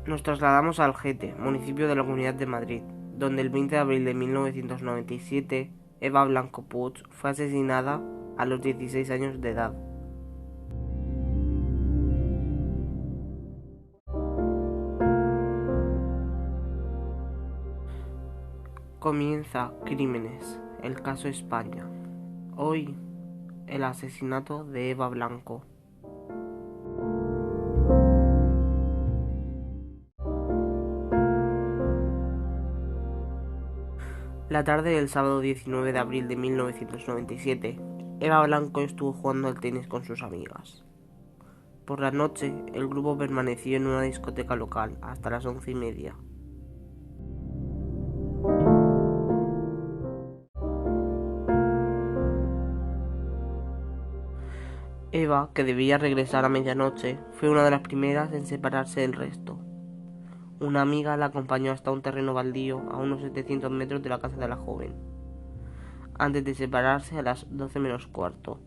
Nos trasladamos a Algete, municipio de la Comunidad de Madrid, donde el 20 de abril de 1997 Eva Blanco Puig fue asesinada a los 16 años de edad. Comienza Crímenes, el caso España. Hoy, el asesinato de Eva Blanco. La tarde del sábado 19 de abril de 1997, Eva Blanco estuvo jugando al tenis con sus amigas. Por la noche, el grupo permaneció en una discoteca local hasta las 11:30. Eva, que debía regresar a medianoche, fue una de las primeras en separarse del resto. Una amiga la acompañó hasta un terreno baldío a unos 700 metros de la casa de la joven, antes de separarse a las 12 menos cuarto.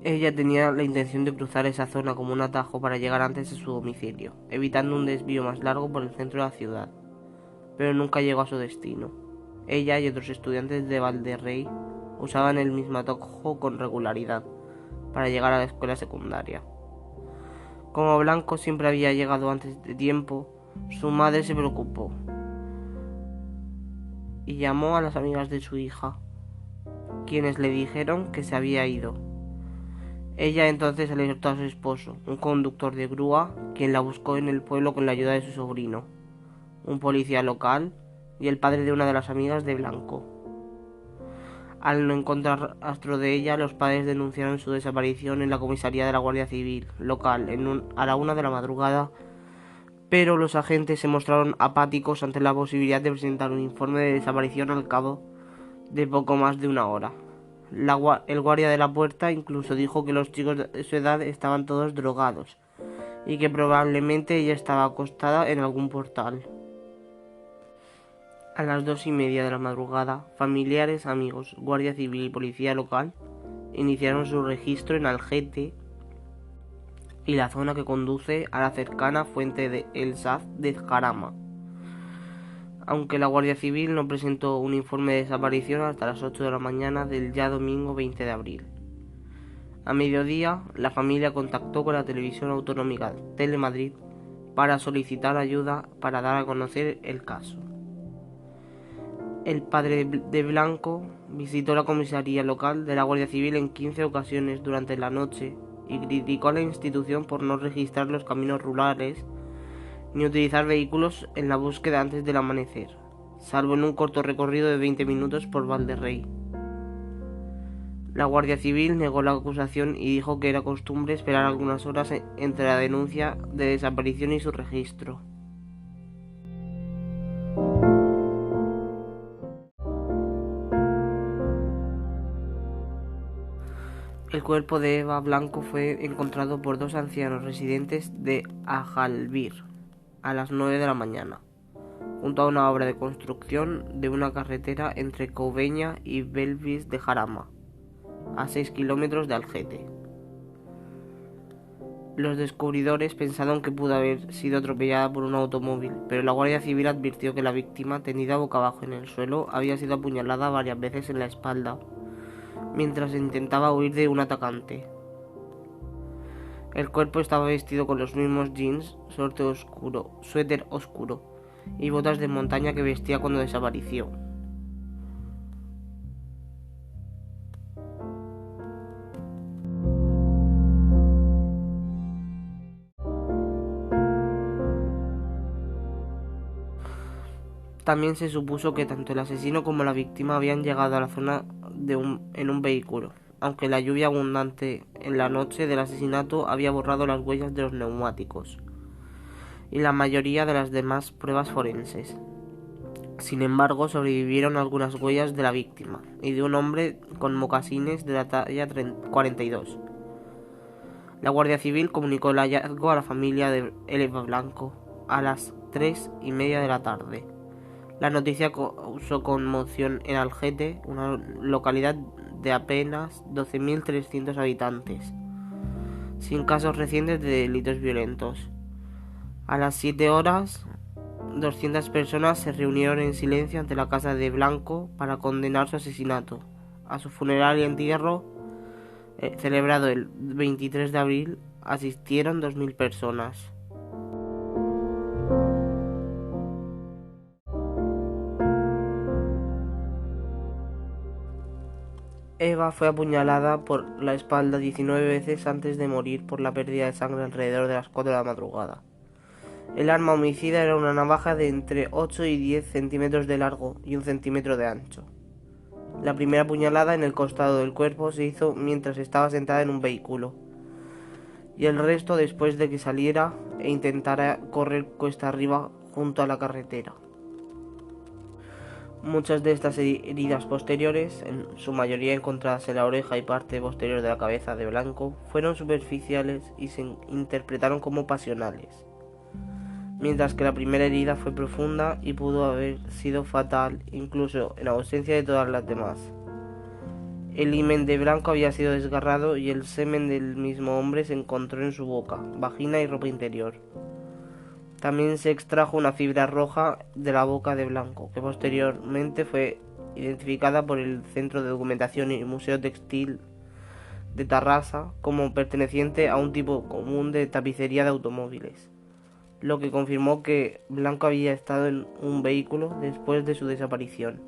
Ella tenía la intención de cruzar esa zona como un atajo para llegar antes de su domicilio, evitando un desvío más largo por el centro de la ciudad, pero nunca llegó a su destino. Ella y otros estudiantes de Valderrey usaban el mismo atajo con regularidad para llegar a la escuela secundaria. Como Blanco siempre había llegado antes de tiempo, su madre se preocupó y llamó a las amigas de su hija, quienes le dijeron que se había ido. Ella entonces alertó a su esposo, un conductor de grúa, quien la buscó en el pueblo con la ayuda de su sobrino, un policía local y el padre de una de las amigas de Blanco. Al no encontrar rastro de ella, los padres denunciaron su desaparición en la comisaría de la Guardia Civil local a la 1 de la madrugada, pero los agentes se mostraron apáticos ante la posibilidad de presentar un informe de desaparición al cabo de poco más de una hora. El guardia de la puerta incluso dijo que los chicos de su edad estaban todos drogados y que probablemente ella estaba acostada en algún portal. A las 2:30 de la madrugada, familiares, amigos, guardia civil y policía local iniciaron su registro en Algete y la zona que conduce a la cercana fuente de El Saz de Jarama, aunque la Guardia Civil no presentó un informe de desaparición hasta las 8 de la mañana del ya domingo 20 de abril. A mediodía, la familia contactó con la televisión autonómica Telemadrid para solicitar ayuda para dar a conocer el caso. El padre de Blanco visitó la comisaría local de la Guardia Civil en 15 ocasiones durante la noche y criticó a la institución por no registrar los caminos rurales ni utilizar vehículos en la búsqueda antes del amanecer, salvo en un corto recorrido de 20 minutos por Valderrey. La Guardia Civil negó la acusación y dijo que era costumbre esperar algunas horas entre la denuncia de desaparición y su registro. El cuerpo de Eva Blanco fue encontrado por dos ancianos residentes de Ajalbir a las 9 de la mañana, junto a una obra de construcción de una carretera entre Cobeña y Belvis de Jarama, a 6 kilómetros de Algete. Los descubridores pensaron que pudo haber sido atropellada por un automóvil, pero la Guardia Civil advirtió que la víctima, tendida boca abajo en el suelo, había sido apuñalada varias veces en la espalda mientras intentaba huir de un atacante. El cuerpo estaba vestido con los mismos jeans, suéter oscuro y botas de montaña que vestía cuando desapareció. También se supuso que tanto el asesino como la víctima habían llegado a la zona en un vehículo, aunque la lluvia abundante en la noche del asesinato había borrado las huellas de los neumáticos y la mayoría de las demás pruebas forenses. Sin embargo, sobrevivieron algunas huellas de la víctima y de un hombre con mocasines de la talla 42. La Guardia Civil comunicó el hallazgo a la familia de Eva Blanco a las 3:30 de la tarde. La noticia causó conmoción en Algete, una localidad de apenas 12.300 habitantes, sin casos recientes de delitos violentos. A las 7 horas, 200 personas se reunieron en silencio ante la casa de Blanco para condenar su asesinato. A su funeral y entierro, celebrado el 23 de abril, asistieron 2.000 personas. Eva fue apuñalada por la espalda 19 veces antes de morir por la pérdida de sangre alrededor de las 4 de la madrugada. El arma homicida era una navaja de entre 8 y 10 centímetros de largo y 1 centímetro de ancho. La primera puñalada en el costado del cuerpo se hizo mientras estaba sentada en un vehículo, y el resto después de que saliera e intentara correr cuesta arriba junto a la carretera. Muchas de estas heridas posteriores, en su mayoría encontradas en la oreja y parte posterior de la cabeza de Blanco, fueron superficiales y se interpretaron como pasionales, mientras que la primera herida fue profunda y pudo haber sido fatal incluso en ausencia de todas las demás. El himen de Blanco había sido desgarrado y el semen del mismo hombre se encontró en su boca, vagina y ropa interior. También se extrajo una fibra roja de la boca de Blanco, que posteriormente fue identificada por el Centro de Documentación y Museo Textil de Tarrasa como perteneciente a un tipo común de tapicería de automóviles, lo que confirmó que Blanco había estado en un vehículo después de su desaparición.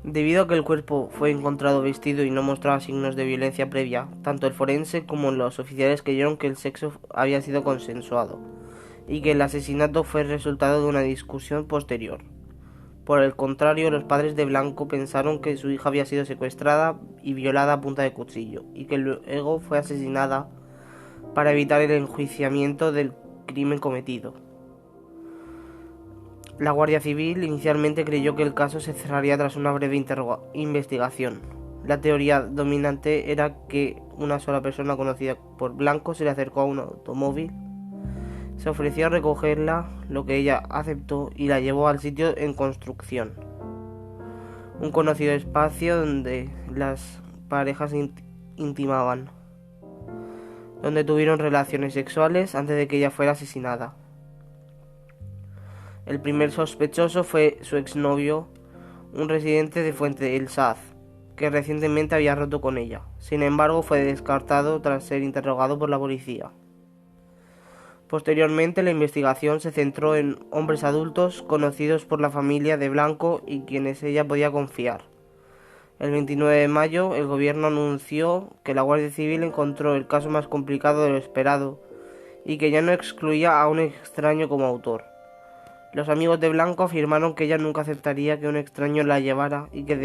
Debido a que el cuerpo fue encontrado vestido y no mostraba signos de violencia previa, tanto el forense como los oficiales creyeron que el sexo había sido consensuado y que el asesinato fue el resultado de una discusión posterior. Por el contrario, los padres de Blanco pensaron que su hija había sido secuestrada y violada a punta de cuchillo y que luego fue asesinada para evitar el enjuiciamiento del crimen cometido. La Guardia Civil inicialmente creyó que el caso se cerraría tras una breve investigación. La teoría dominante era que una sola persona conocida por Blanco se le acercó a un automóvil, se ofreció a recogerla, lo que ella aceptó y la llevó al sitio en construcción, un conocido espacio donde las parejas intimaban, donde tuvieron relaciones sexuales antes de que ella fuera asesinada. El primer sospechoso fue su exnovio, un residente de Fuente del Saz, que recientemente había roto con ella. Sin embargo, fue descartado tras ser interrogado por la policía. Posteriormente, la investigación se centró en hombres adultos conocidos por la familia de Blanco y quienes ella podía confiar. El 29 de mayo, el gobierno anunció que la Guardia Civil encontró el caso más complicado de lo esperado y que ya no excluía a un extraño como autor. Los amigos de Blanco afirmaron que ella nunca aceptaría que un extraño la llevara y que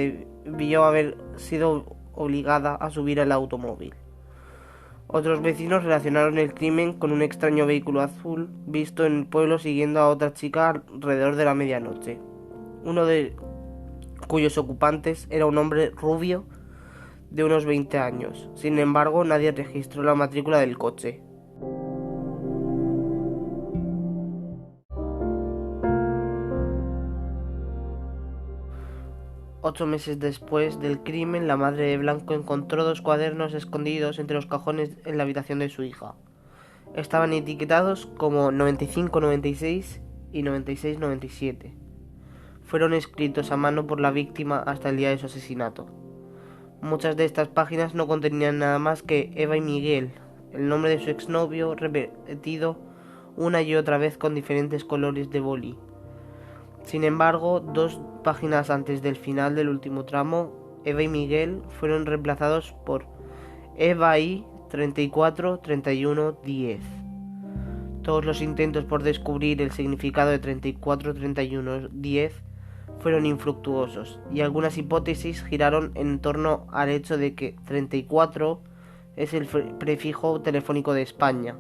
debió haber sido obligada a subir al automóvil. Otros vecinos relacionaron el crimen con un extraño vehículo azul visto en el pueblo siguiendo a otra chica alrededor de la medianoche. Uno de cuyos ocupantes era un hombre rubio de unos 20 años. Sin embargo, nadie registró la matrícula del coche. Ocho meses después del crimen, la madre de Blanco encontró 2 cuadernos escondidos entre los cajones en la habitación de su hija. Estaban etiquetados como 95-96 y 96-97. Fueron escritos a mano por la víctima hasta el día de su asesinato. Muchas de estas páginas no contenían nada más que Eva y Miguel, el nombre de su exnovio repetido una y otra vez con diferentes colores de boli. Sin embargo, 2 páginas antes del final del último tramo, Eva y Miguel fueron reemplazados por Eva y 34, 31, 10. Todos los intentos por descubrir el significado de 34, 31, 10 fueron infructuosos, y algunas hipótesis giraron en torno al hecho de que 34 es el prefijo telefónico de España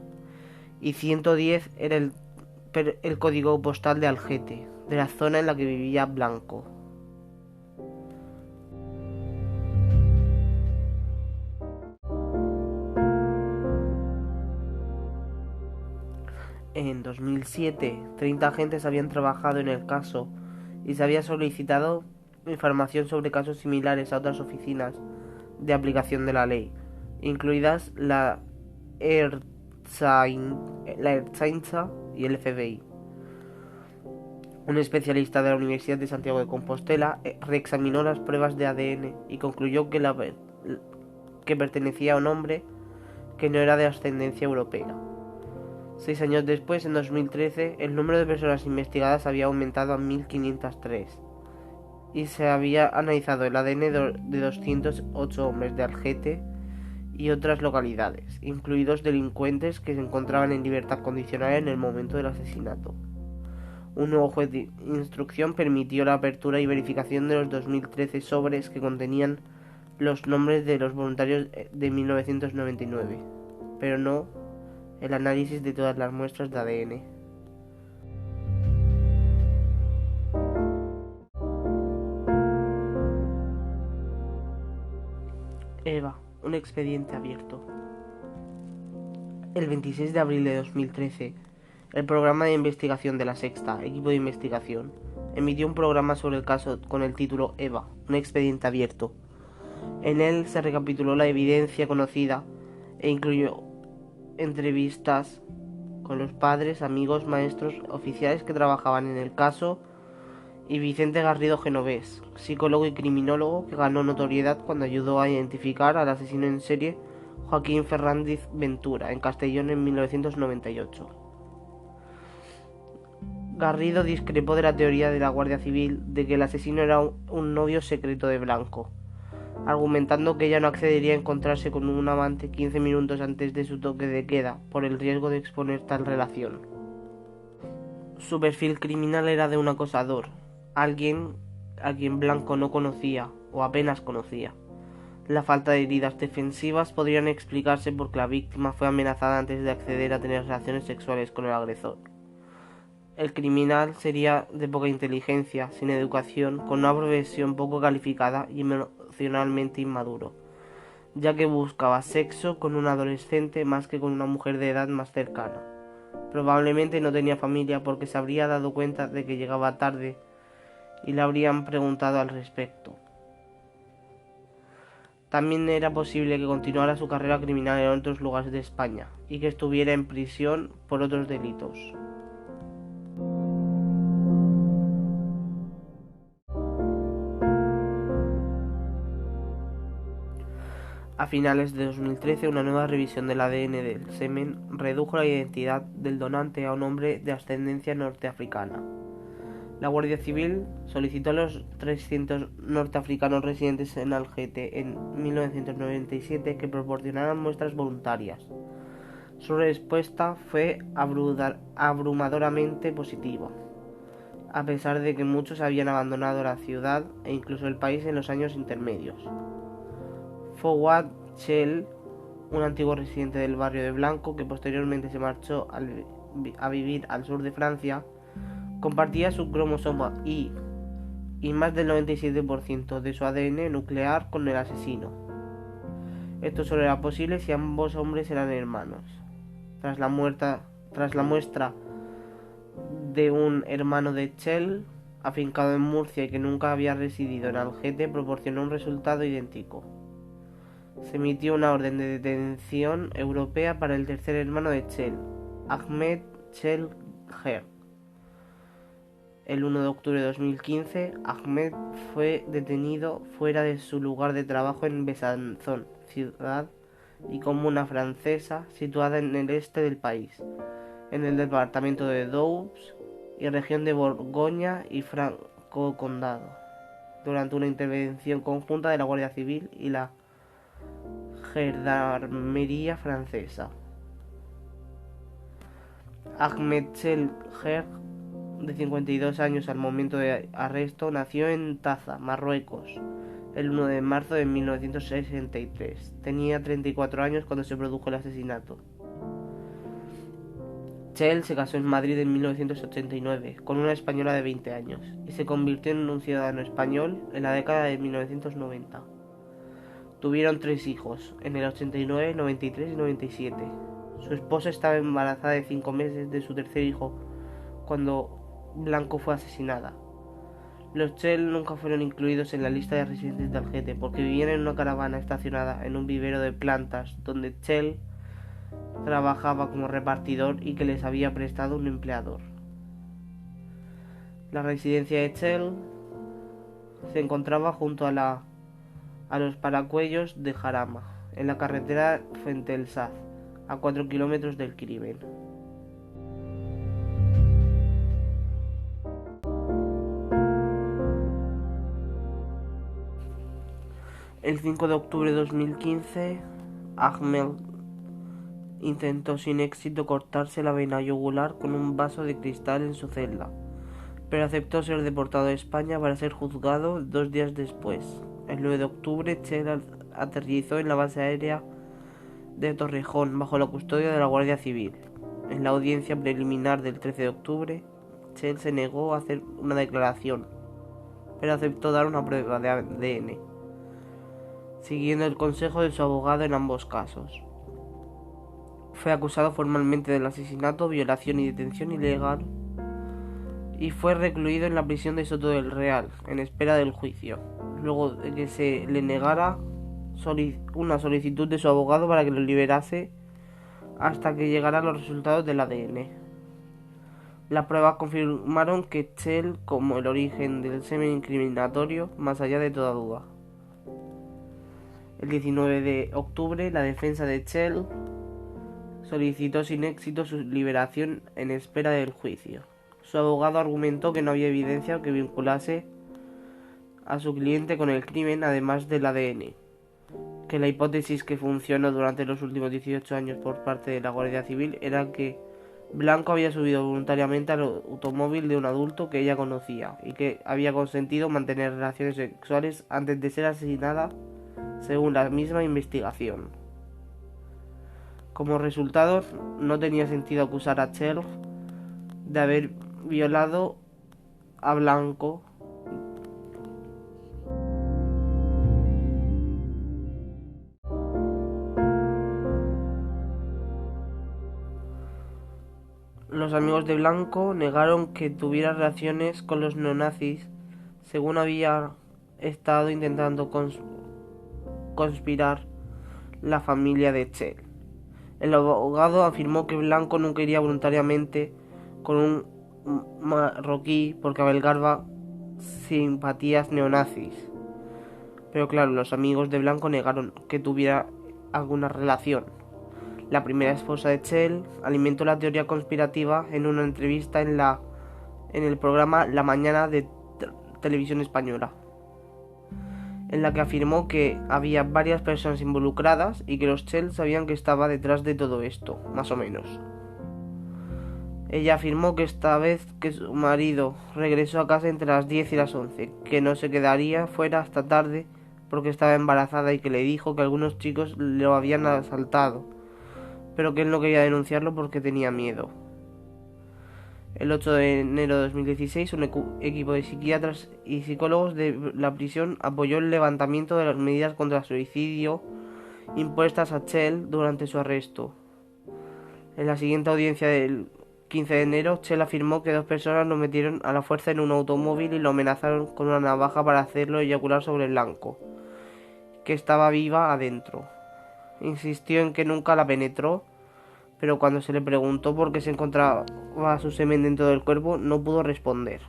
y 110 era el código postal de Algete, de la zona en la que vivía Blanco. En 2007, 30 agentes habían trabajado en el caso y se había solicitado información sobre casos similares a otras oficinas de aplicación de la ley, incluidas la Ertzaintza y el FBI. Un especialista de la Universidad de Santiago de Compostela reexaminó las pruebas de ADN y concluyó que pertenecía a un hombre que no era de ascendencia europea. 6 años después, en 2013, el número de personas investigadas había aumentado a 1.503 y se había analizado el ADN de 208 hombres de Algete y otras localidades, incluidos delincuentes que se encontraban en libertad condicional en el momento del asesinato. Un nuevo juez de instrucción permitió la apertura y verificación de los 2013 sobres que contenían los nombres de los voluntarios de 1999, pero no el análisis de todas las muestras de ADN. Eva, un expediente abierto. El 26 de abril de 2013, el programa de investigación de La Sexta, equipo de investigación, emitió un programa sobre el caso con el título Eva, un expediente abierto. En él se recapituló la evidencia conocida e incluyó entrevistas con los padres, amigos, maestros, oficiales que trabajaban en el caso y Vicente Garrido Genovés, psicólogo y criminólogo que ganó notoriedad cuando ayudó a identificar al asesino en serie Joaquín Fernández Ventura en Castellón en 1998. Garrido discrepó de la teoría de la Guardia Civil de que el asesino era un novio secreto de Blanco, argumentando que ella no accedería a encontrarse con un amante 15 minutos antes de su toque de queda por el riesgo de exponer tal relación. Su perfil criminal era de un acosador, alguien a quien Blanco no conocía o apenas conocía. La falta de heridas defensivas podrían explicarse porque la víctima fue amenazada antes de acceder a tener relaciones sexuales con el agresor. El criminal sería de poca inteligencia, sin educación, con una profesión poco calificada y emocionalmente inmaduro, ya que buscaba sexo con un adolescente más que con una mujer de edad más cercana. Probablemente no tenía familia porque se habría dado cuenta de que llegaba tarde y le habrían preguntado al respecto. También era posible que continuara su carrera criminal en otros lugares de España y que estuviera en prisión por otros delitos. A finales de 2013, una nueva revisión del ADN del semen redujo la identidad del donante a un hombre de ascendencia norteafricana. La Guardia Civil solicitó a los 300 norteafricanos residentes en Algete en 1997 que proporcionaran muestras voluntarias. Su respuesta fue abrumadoramente positiva, a pesar de que muchos habían abandonado la ciudad e incluso el país en los años intermedios. Fouad Chel, un antiguo residente del barrio de Blanco que posteriormente se marchó a vivir al sur de Francia, compartía su cromosoma Y y más del 97% de su ADN nuclear con el asesino. Esto solo era posible si ambos hombres eran hermanos. Tras la muestra de un hermano de Chel, afincado en Murcia y que nunca había residido en Algete, proporcionó un resultado idéntico. Se emitió una orden de detención europea para el tercer hermano de Chel, Ahmed Chel Her. El 1 de octubre de 2015, Ahmed fue detenido fuera de su lugar de trabajo en Besanzón, ciudad y comuna francesa situada en el este del país, en el departamento de Doubs y región de Borgoña y Franco-Condado, durante una intervención conjunta de la Guardia Civil y la Gendarmería francesa. Ahmed Chel Her, de 52 años al momento de arresto, nació en Taza, Marruecos, el 1 de marzo de 1963. Tenía 34 años cuando se produjo el asesinato. Chel se casó en Madrid en 1989 con una española de 20 años y se convirtió en un ciudadano español en la década de 1990. Tuvieron 3 hijos, en el 89, 93 y 97. Su esposa estaba embarazada de 5 meses de su tercer hijo cuando Blanco fue asesinada. Los Chell nunca fueron incluidos en la lista de residentes de Algete porque vivían en una caravana estacionada en un vivero de plantas donde Chell trabajaba como repartidor y que les había prestado un empleador. La residencia de Chell se encontraba junto a los paracuellos de Jarama, en la carretera Fuentesaz, a 4 kilómetros del crimen. El 5 de octubre de 2015, Ahmed intentó sin éxito cortarse la vena yugular con un vaso de cristal en su celda, pero aceptó ser deportado a España para ser juzgado 2 días después. El 9 de octubre, Chell aterrizó en la base aérea de Torrejón bajo la custodia de la Guardia Civil. En la audiencia preliminar del 13 de octubre, Chell se negó a hacer una declaración, pero aceptó dar una prueba de ADN, siguiendo el consejo de su abogado en ambos casos. Fue acusado formalmente del asesinato, violación y detención ilegal y fue recluido en la prisión de Soto del Real, en espera del juicio, luego de que se le negara una solicitud de su abogado para que lo liberase hasta que llegaran los resultados del ADN. Las pruebas confirmaron que Chell como el origen del semen incriminatorio, más allá de toda duda. El 19 de octubre, la defensa de Chell solicitó sin éxito su liberación en espera del juicio. Su abogado argumentó que no había evidencia que vinculase a su cliente con el crimen, además del ADN, que la hipótesis que funcionó durante los últimos 18 años por parte de la Guardia Civil era que Blanco había subido voluntariamente al automóvil de un adulto que ella conocía y que había consentido mantener relaciones sexuales antes de ser asesinada, según la misma investigación. Como resultado, no tenía sentido acusar a Chell de haber violado a Blanco. Los amigos de Blanco negaron que tuviera relaciones con los neonazis, según había estado intentando conspirar la familia de Chell. El abogado afirmó que Blanco nunca iría voluntariamente con un marroquí porque albergaba simpatías neonazis. Pero claro, los amigos de Blanco negaron que tuviera alguna relación. La primera esposa de Chell alimentó la teoría conspirativa en una entrevista en el programa La Mañana de Televisión Española, en la que afirmó que había varias personas involucradas y que los Chell sabían que estaba detrás de todo esto, más o menos. Ella afirmó que esta vez que su marido regresó a casa entre las 10 y las 11, que no se quedaría fuera hasta tarde porque estaba embarazada y que le dijo que algunos chicos lo habían asaltado, pero que él no quería denunciarlo porque tenía miedo. El 8 de enero de 2016, un equipo de psiquiatras y psicólogos de la prisión apoyó el levantamiento de las medidas contra el suicidio impuestas a Chell durante su arresto. En la siguiente audiencia del 15 de enero, Chell afirmó que 2 personas lo metieron a la fuerza en un automóvil y lo amenazaron con una navaja para hacerlo eyacular sobre Blanco, que estaba viva adentro. Insistió en que nunca la penetró, pero cuando se le preguntó por qué se encontraba su semen dentro del cuerpo, no pudo responder.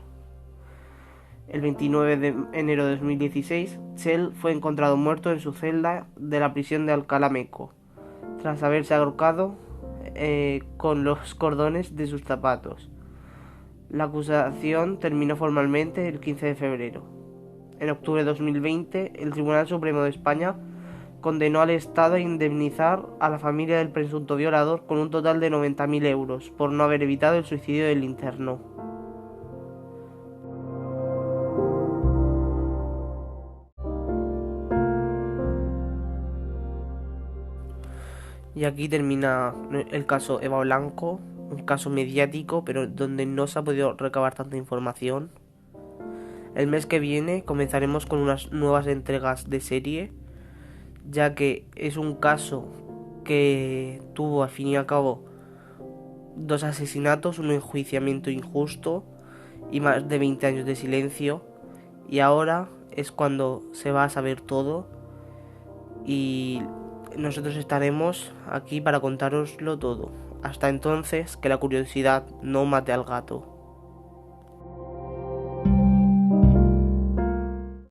El 29 de enero de 2016, Chell fue encontrado muerto en su celda de la prisión de Alcalá Meco, tras haberse ahorcado con los cordones de sus zapatos. La acusación terminó formalmente el 15 de febrero. En octubre de 2020, el Tribunal Supremo de España condenó al Estado a indemnizar a la familia del presunto violador con un total de 90.000 euros por no haber evitado el suicidio del interno. Y aquí termina el caso Eva Blanco, un caso mediático, pero donde no se ha podido recabar tanta información. El mes que viene comenzaremos con unas nuevas entregas de serie, ya que es un caso que tuvo al fin y al cabo 2 asesinatos, un enjuiciamiento injusto y más de 20 años de silencio, y ahora es cuando se va a saber todo y nosotros estaremos aquí para contároslo todo. Hasta entonces, que la curiosidad no mate al gato.